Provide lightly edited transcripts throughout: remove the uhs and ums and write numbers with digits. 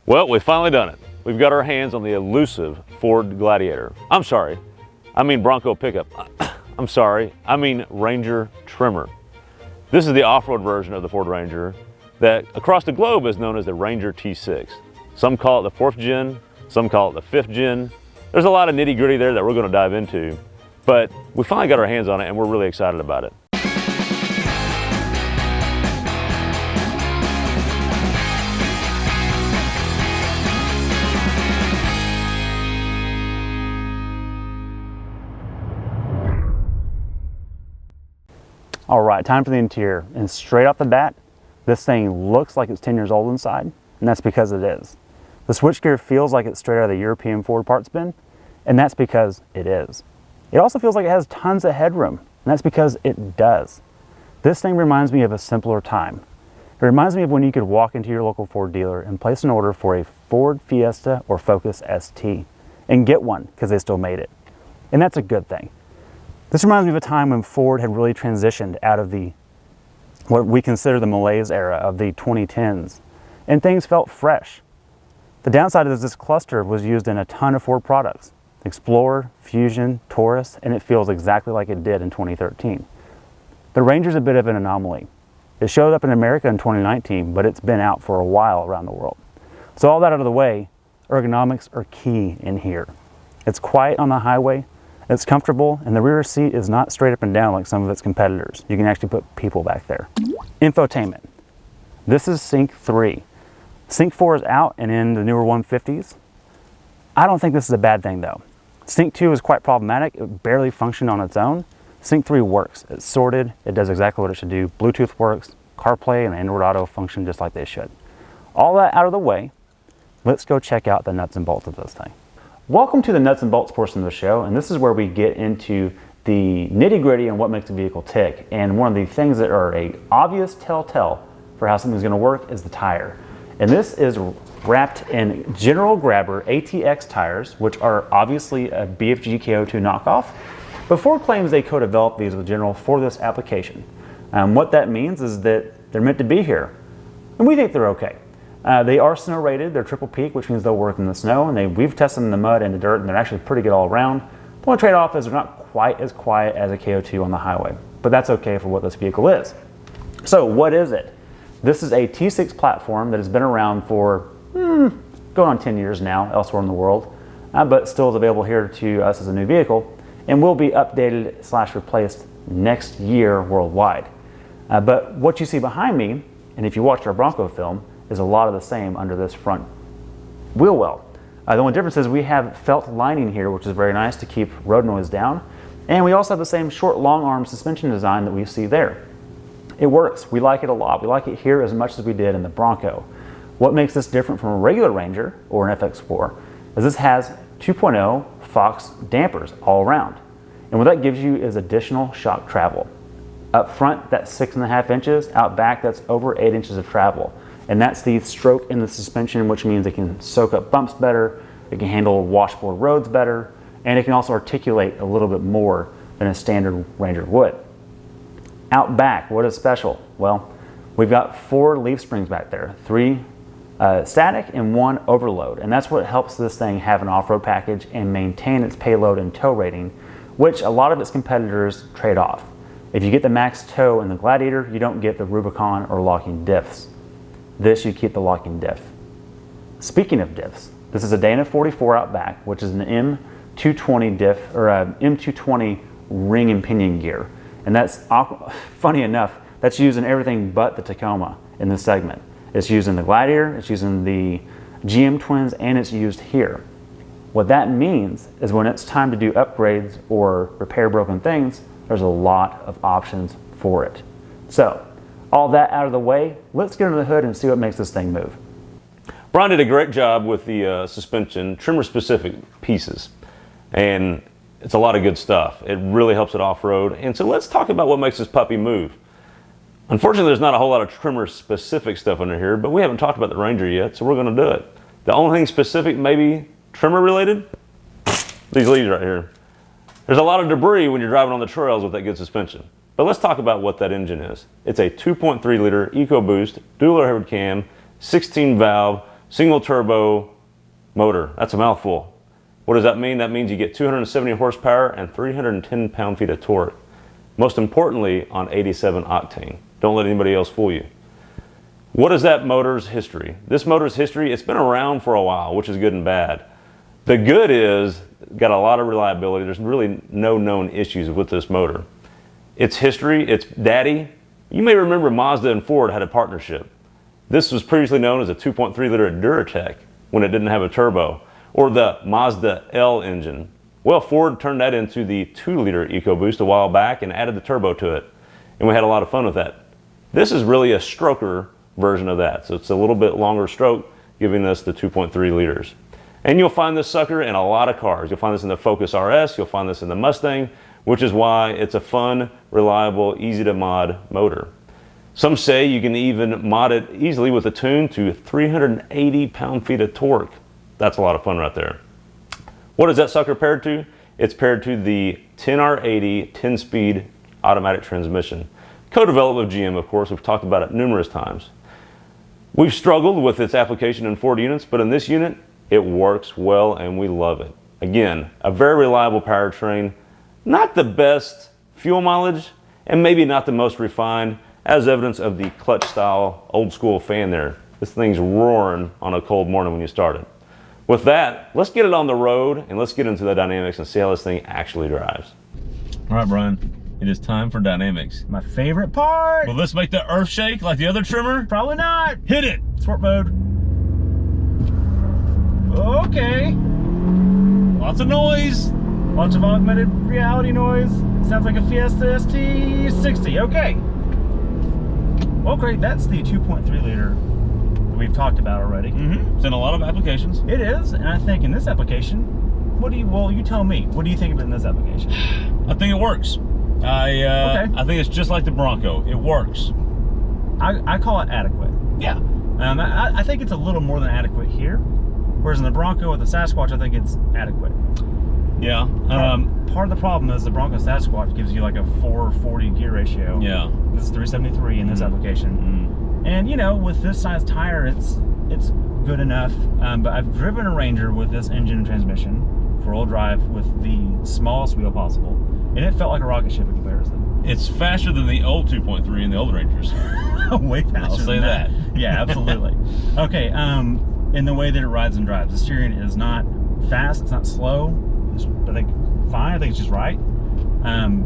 Well, we've finally done it. We've got our hands on the elusive Ford Gladiator. I'm sorry, I mean Bronco pickup. I'm sorry, I mean Ranger TREMOR. This is the off-road version of the Ford Ranger that across the globe is known as the Ranger T6. Some call it the 4th gen, some call it the 5th gen. There's a lot of nitty-gritty there that we're going to dive into, but we finally got our hands on it and we're really excited about it. All right, time for the interior. And straight off the bat, this thing looks like it's 10 years old inside, and that's because it is. The switchgear feels like it's straight out of the European Ford parts bin, and that's because it is. It also feels like it has tons of headroom, and that's because it does. This thing reminds me of a simpler time. It reminds me of when you could walk into your local Ford dealer and place an order for a Ford Fiesta or Focus ST and get one because they still made it. And that's a good thing. This reminds me of a time when Ford had really transitioned out of what we consider the malaise era of the 2010s, and things felt fresh. The downside is this cluster was used in a ton of Ford products: Explorer, Fusion, Taurus, and it feels exactly like it did in 2013. The Ranger's a bit of an anomaly. It showed up in America in 2019, but it's been out for a while around the world. So all that out of the way, ergonomics are key in here. It's quiet on the highway, it's comfortable, and the rear seat is not straight up and down like some of its competitors. You can actually put people back there. Infotainment. This is Sync 3. Sync 4 is out and in the newer 150s. I don't think this is a bad thing though. Sync 2 is quite problematic. It barely functioned on its own. Sync 3 works. It's sorted. It does exactly what it should do. Bluetooth works. CarPlay and Android Auto function just like they should. All that out of the way, let's go check out the nuts and bolts of this thing. Welcome to the nuts and bolts portion of the show, and this is where we get into the nitty-gritty and what makes a vehicle tick. And one of the things that are a obvious telltale for how something's going to work is the tire. And this is wrapped in General Grabber ATX tires, which are obviously a BFG KO2 knockoff. But Ford claims they co-developed these with General for this application. What that means is that they're meant to be here, and we think they're okay. They are snow rated. They're triple peak, which means they'll work in the snow, and we've tested them in the mud and the dirt, and they're actually pretty good all around. The only trade-off is they're not quite as quiet as a KO2 on the highway, but that's okay for what this vehicle is. So what is it? This is a T6 platform that has been around for going on 10 years now elsewhere in the world, but still is available here to us as a new vehicle, and will be updated / replaced next year worldwide. But what you see behind me, and if you watched our Bronco film, is a lot of the same under this front wheel well. The only difference is we have felt lining here, which is very nice to keep road noise down. And we also have the same short, long arm suspension design that we see there. It works. We like it a lot. We like it here as much as we did in the Bronco. What makes this different from a regular Ranger or an FX4 is this has 2.0 Fox dampers all around. And what that gives you is additional shock travel. Up front, that's 6.5 inches. Out back, that's over 8 inches of travel. And that's the stroke in the suspension, which means it can soak up bumps better, it can handle washboard roads better, and it can also articulate a little bit more than a standard Ranger would. Out back, what is special? Well, we've got 4 leaf springs back there, 3 static and 1 overload, and that's what helps this thing have an off-road package and maintain its payload and tow rating, which a lot of its competitors trade off. If you get the max tow in the Gladiator, you don't get the Rubicon or locking diffs. This, you keep the locking diff. Speaking of diffs, this is a Dana 44 out back, which is an M220 diff, or a M220 ring and pinion gear. And that's, funny enough, that's used in everything but the Tacoma in this segment. It's used in the Gladiator, it's used in the GM Twins, and it's used here. What that means is when it's time to do upgrades or repair broken things, there's a lot of options for it. So, all that out of the way, let's get under the hood and see what makes this thing move. Brian did a great job with the suspension, TREMOR specific pieces, and it's a lot of good stuff. It really helps it off-road, and so let's talk about what makes this puppy move. Unfortunately, there's not a whole lot of TREMOR specific stuff under here, but we haven't talked about the Ranger yet, so we're going to do it. The only thing specific, maybe TREMOR related, these leads right here. There's a lot of debris when you're driving on the trails with that good suspension. But let's talk about what that engine is. It's a 2.3 liter EcoBoost dual overhead cam, 16 valve, Single turbo motor. That's a mouthful. What does that mean? That means you get 270 horsepower and 310 pound-feet of torque. Most importantly, on 87 octane. Don't let anybody else fool you. What is that motor's history? This motor's history, it's been around for a while, which is good and bad. The good is, got a lot of reliability. There's really no known issues with this motor. Its history, its daddy, you may remember Mazda and Ford had a partnership. This was previously known as a 2.3 liter Duratec when it didn't have a turbo, or the Mazda L engine. Well, Ford turned that into the 2 liter EcoBoost a while back and added the turbo to it. And we had a lot of fun with that. This is really a stroker version of that. So it's a little bit longer stroke, giving us the 2.3 liters. And you'll find this sucker in a lot of cars. You'll find this in the Focus RS, you'll find this in the Mustang, which is why it's a fun, reliable, easy to mod motor. Some say you can even mod it easily with a tune to 380 pound-feet of torque. That's a lot of fun right there. What is that sucker paired to? It's paired to the 10R80 10-speed automatic transmission. Co-developed with GM, of course. We've talked about it numerous times. We've struggled with its application in Ford units, but in this unit, it works well and we love it. Again, a very reliable powertrain, not the best fuel mileage, and maybe not the most refined, as evidence of the clutch style old school fan there. This thing's roaring on a cold morning when you start it. With that, let's get it on the road and let's get into the dynamics and see how this thing actually drives. All right, Brian, it is time for dynamics. My favorite part. Will this make the earth shake like the other trimmer? Probably not. Hit it. Sport mode. Okay. Lots of noise. Bunch of augmented reality noise. Sounds like a Fiesta ST60. Okay. Well, great. That's the 2.3 liter that we've talked about already. It's in a lot of applications. It is, and I think in this application, well, you tell me. What do you think of it in this application? I think it works. I think it's just like the Bronco. It works. I call it adequate. Yeah. I think it's a little more than adequate here, whereas in the Bronco with the Sasquatch, I think it's adequate. Yeah. Part of the problem is the Bronco Sasquatch gives you like a 440 gear ratio. Yeah. This is 373 in this application. And you know, with this size tire, it's good enough. But I've driven a Ranger with this engine and transmission, 4-wheel drive with the smallest wheel possible, and it felt like a rocket ship in comparison. It's faster than the old 2.3 in the old Rangers. Way faster. I'll say that. Yeah, absolutely. Okay. In the way that it rides and drives, the steering is not fast. It's not slow. I think fine. I think it's just right.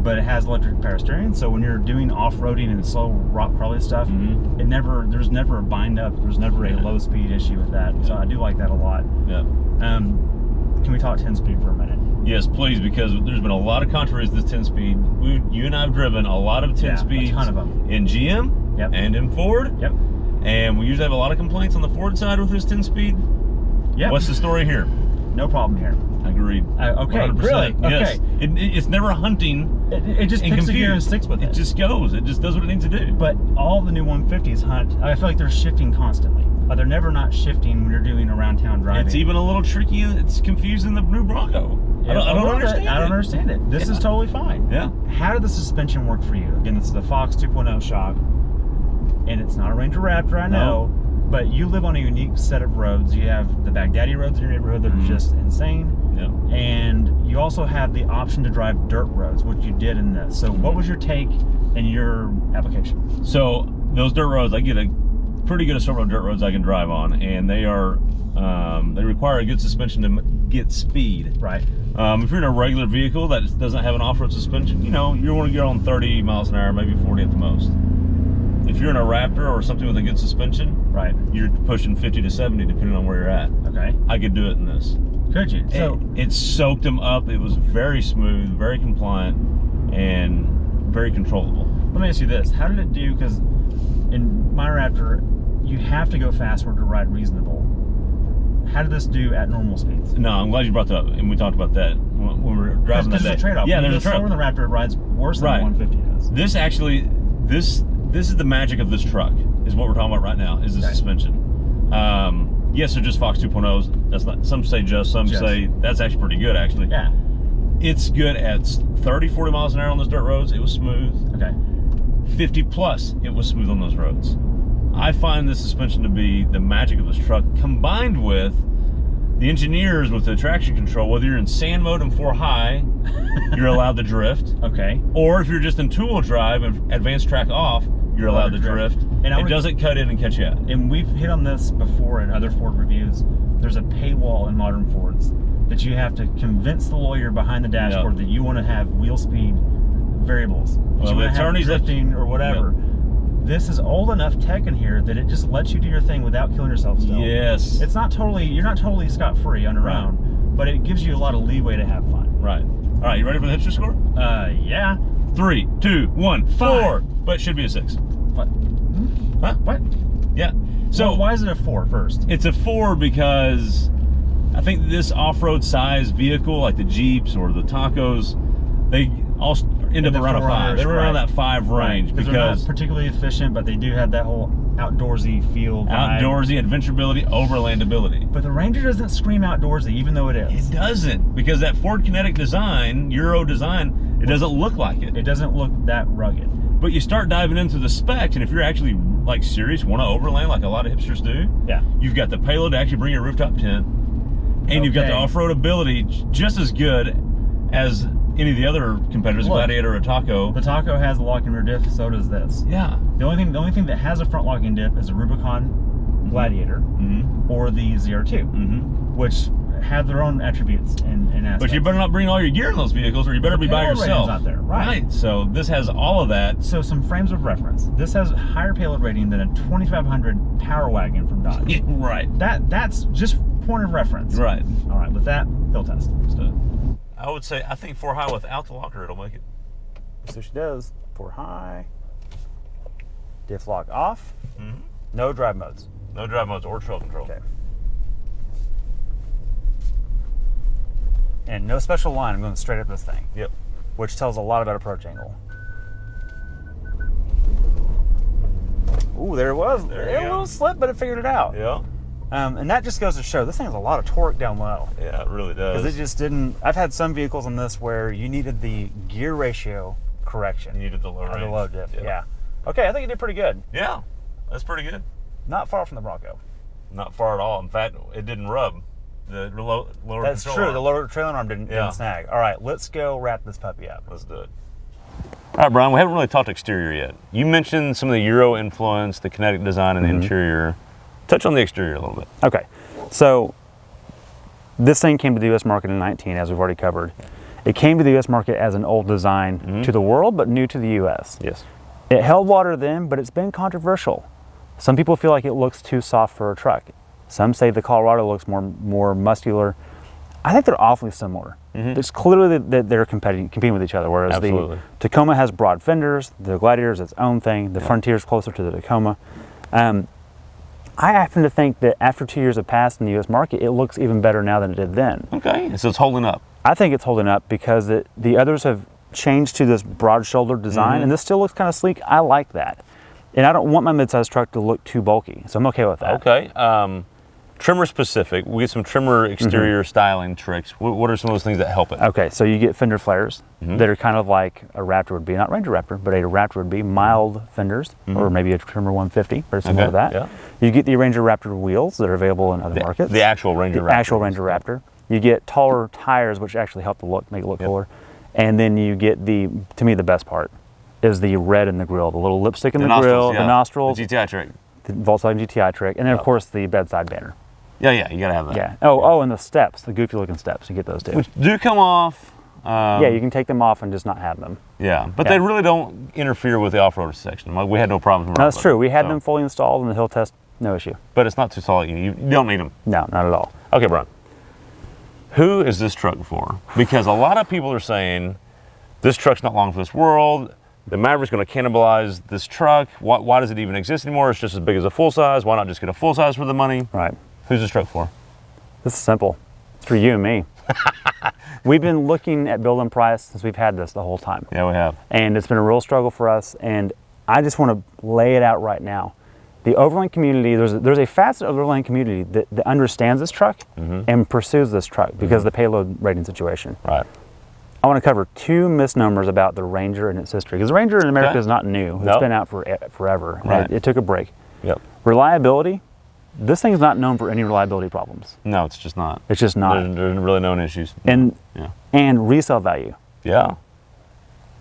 But it has electric power steering, so when you're doing off-roading and slow rock crawly stuff, there's never a bind up. There's never a low speed issue with that. So I do like that a lot. Yeah. Can we talk 10-speed for a minute? Yes, please, because there's been a lot of controversy with this 10-speed. You and I have driven a lot of 10-speeds. A ton of them. In GM and in Ford. Yep. And we usually have a lot of complaints on the Ford side with this 10-speed. Yep. What's the story here? No problem here. Agreed. Okay, 100%. really? Yes. Okay. It's never hunting. It just picks a gear and sticks with it. It just goes. It just does what it needs to do. But all the new 150s hunt. I feel like they're shifting constantly. They're never not shifting when you're doing around town driving. It's even a little tricky. It's confusing the new Bronco. Yeah, I don't understand it. I don't understand it. This is totally fine. Yeah. How did the suspension work for you? Again, this is the Fox 2.0 shock, and it's not a Ranger Raptor, I know, but you live on a unique set of roads. You have the Baghdadi roads in your neighborhood that are just insane. Yeah. And you also have the option to drive dirt roads, which you did in this. So what was your take in your application? So those dirt roads, I get a pretty good assortment of dirt roads I can drive on, and they are they require a good suspension to get speed. Right. If you're in a regular vehicle that doesn't have an off-road suspension, you know, you want to get on 30 miles an hour, maybe 40 at the most. If you're in a Raptor or something with a good suspension, right, you're pushing 50 to 70 depending on where you're at. Okay. I could do it in this. Could you? So it soaked them up. It was very smooth, very compliant, and very controllable. Let me ask you this. How did it do? Because in my Raptor, you have to go fast or to ride reasonable. How did this do at normal speeds? No, I'm glad you brought that up, and we talked about that when we were driving that day. There's a trade-off. Yeah, there's a trade-off. Slower than the Raptor, it rides worse than the 150 does. This actually, this is the magic of this truck, is what we're talking about right now, is the suspension. Yes, they're just Fox 2.0s. That's not, some say some say that's actually pretty good, actually. Yeah. It's good at 30, 40 miles an hour on those dirt roads. It was smooth. Okay. 50 plus, it was smooth on those roads. I find this suspension to be the magic of this truck, combined with the engineers with the traction control. Whether you're in sand mode and 4 high, you're allowed to drift. Okay. Or if you're just in 2-wheel drive and advanced track off, you're allowed to drift. And it doesn't cut in and catch you out. And we've hit on this before in other Ford reviews. There's a paywall in modern Fords that you have to convince the lawyer behind the dashboard that you want to have wheel speed variables. Well, the attorneys drifting or whatever. This is old enough tech in here that it just lets you do your thing without killing yourself still. Yes. It's not totally, you're not totally scot-free on your own, but it gives you a lot of leeway to have fun. Right. All right, you ready for the hipster score? Yeah. 3, 2, 1, 4. But it should be a 6. What? Huh? What? Yeah. So well, why is it a 4 first? It's a 4 because I think this off-road size vehicle, like the Jeeps or the Tacos, they all end up around a 5. They're around that 5 range because they're not particularly efficient, but they do have that whole outdoorsy feel vibe. Outdoorsy, adventurability, overlandability. But the Ranger doesn't scream outdoorsy, even though it is. It doesn't, because that Ford Kinetic design, Euro design, it doesn't look like it. It doesn't look that rugged. But you start diving into the specs, and if you're actually like serious, want to overland like a lot of hipsters do, you've got the payload to actually bring your rooftop tent, and you've got the off-road ability just as good as any of the other competitors, Gladiator or Taco. The Taco has a lock-in rear diff, so does this. Yeah. The only thing that has a front lock-in diff is a Rubicon Gladiator or the ZR2, which have their own attributes and aspects. But you better not bring all your gear in those vehicles, or you better be by yourself. Out there, right? So this has all of that. So some frames of reference. This has a higher payload rating than a 2500 Power Wagon from Dodge. Right. That's just point of reference. Right. All right. With that, hill test. Let's do it. I would say, I think 4 high without the locker, it'll make it. So she does. 4 high. Diff lock off. No drive modes. No drive modes or trail control. Okay. And no special line. I'm going straight up this thing. Yep. Which tells a lot about approach angle. Ooh, there it was. There a little slip, but it figured it out. Yeah. And that just goes to show this thing has a lot of torque down low. Yeah, it really does. Because it just didn't. I've had some vehicles on this where you needed the gear ratio correction. You needed the low range. The low diff. Yeah. Okay, I think you did pretty good. Yeah, that's pretty good. Not far from the Bronco. Not far at all. In fact, it didn't rub. The lower That's control true. arm. The lower trailing arm didn't snag. All right, let's go wrap this puppy up. Let's do it. All right, Brian, we haven't really talked exterior yet. You mentioned some of the Euro influence, the kinetic design and the interior. Touch on the exterior a little bit. Okay, so this thing came to the U.S. market in 19, as we've already covered. It came to the U.S. market as an old design to the world, but new to the U.S. Yes. It held water then, but it's been controversial. Some people feel like it looks too soft for a truck. Some say the Colorado looks more muscular. I think they're awfully similar. It's clearly that they're competing with each other, whereas the Tacoma has broad fenders, the Gladiator is its own thing, the Frontier is closer to the Tacoma. I happen to think that after 2 years have passed in the U.S. market, it looks even better now than it did then. Okay, so it's holding up. I think it's holding up because the others have changed to this broad-shouldered design, and this still looks kind of sleek. I like that. And I don't want my midsize truck to look too bulky, so I'm okay with that. Okay. Trimmer specific, we get some trimmer exterior styling tricks. What are some of those things that help it? Okay, so you get fender flares that are kind of like a Raptor would be, not Ranger Raptor, but a Raptor would be, mild fenders, or maybe a Trimmer 150, very similar to that. Yeah. You get the Ranger Raptor wheels that are available in other markets. The actual Ranger Raptor. Actual Ranger Raptor. You get taller tires, which actually help the look, make it look cooler. And then you get to me, the best part is the red in the grill, the little lipstick in the grill, the nostrils, the GTI trick, the Volkswagen GTI trick, and then of course the bedside banner. Yeah, you gotta have that. Yeah. Oh, and the steps, the goofy looking steps, you get those too. Which do come off. Yeah, you can take them off and just not have them. Yeah, but they really don't interfere with the off-road section. We had no problems. No, that's true. We had them fully installed in the hill test, no issue. But it's not too solid. You don't need them. No, not at all. Okay, Brian. Who is this truck for? Because a lot of people are saying this truck's not long for this world. The Maverick's going to cannibalize this truck. Why does it even exist anymore? It's just as big as a full size. Why not just get a full size for the money? Right. Who's this truck for? This is simple. It's for you and me. We've been looking at build and price since we've had this the whole time. Yeah, we have. And it's been a real struggle for us. And I just want to lay it out right now. The overland community, there's a facet of the overland community that understands this truck and pursues this truck because of the payload rating situation. Right. I want to cover 2 misnomers about the Ranger and its history. Because the Ranger in America is not new. It's been out for forever. Right. It took a break. Yep. Reliability, this thing's not known for any reliability problems. No, it's just not. It's just not. There's really no issues. And, Yeah. and resale value. Yeah.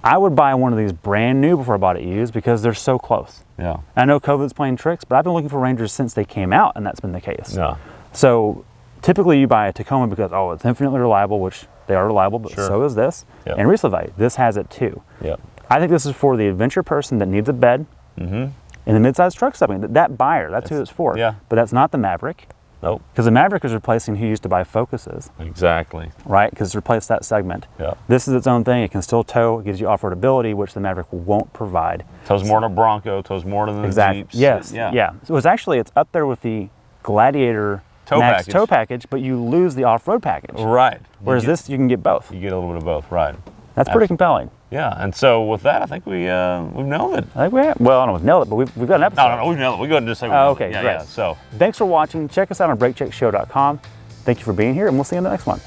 I would buy one of these brand new before I bought it used because they're so close. Yeah. I know COVID's playing tricks, but I've been looking for Rangers since they came out, and that's been the case. Yeah. So typically you buy a Tacoma because, oh, it's infinitely reliable, which they are reliable, but Sure. so is this. Yep. And resale value, this has it too. Yep. I think this is for the adventure person that needs a bed in the midsize truck segment. That buyer, that's who it's for. Yeah. But that's not the Maverick, Nope. because the Maverick is replacing who used to buy Focuses, Exactly. right? Because it's replaced that segment. Yeah. This is its own thing. It can still tow. It gives you off-road ability, which the Maverick won't provide. Tows more than a Bronco. Tows more than the Exactly. Jeeps. Yes. Yeah. Yeah. So it's up there with the Gladiator Tow Max package. tow package, but you lose the off-road package. Right. Whereas this, you can get both. You get a little bit of both. Right. That's pretty compelling. Yeah. And so with that, I think we've nailed it. I think we have, well, I don't know if we nailed it, but we've got an episode. No, we've nailed it. We go ahead and just say we Oh, nailed okay, it. Yeah, great. yeah. So Thanks for watching. Check us out on BrakeCheckShow.com. Thank you for being here, and we'll see you in the next one.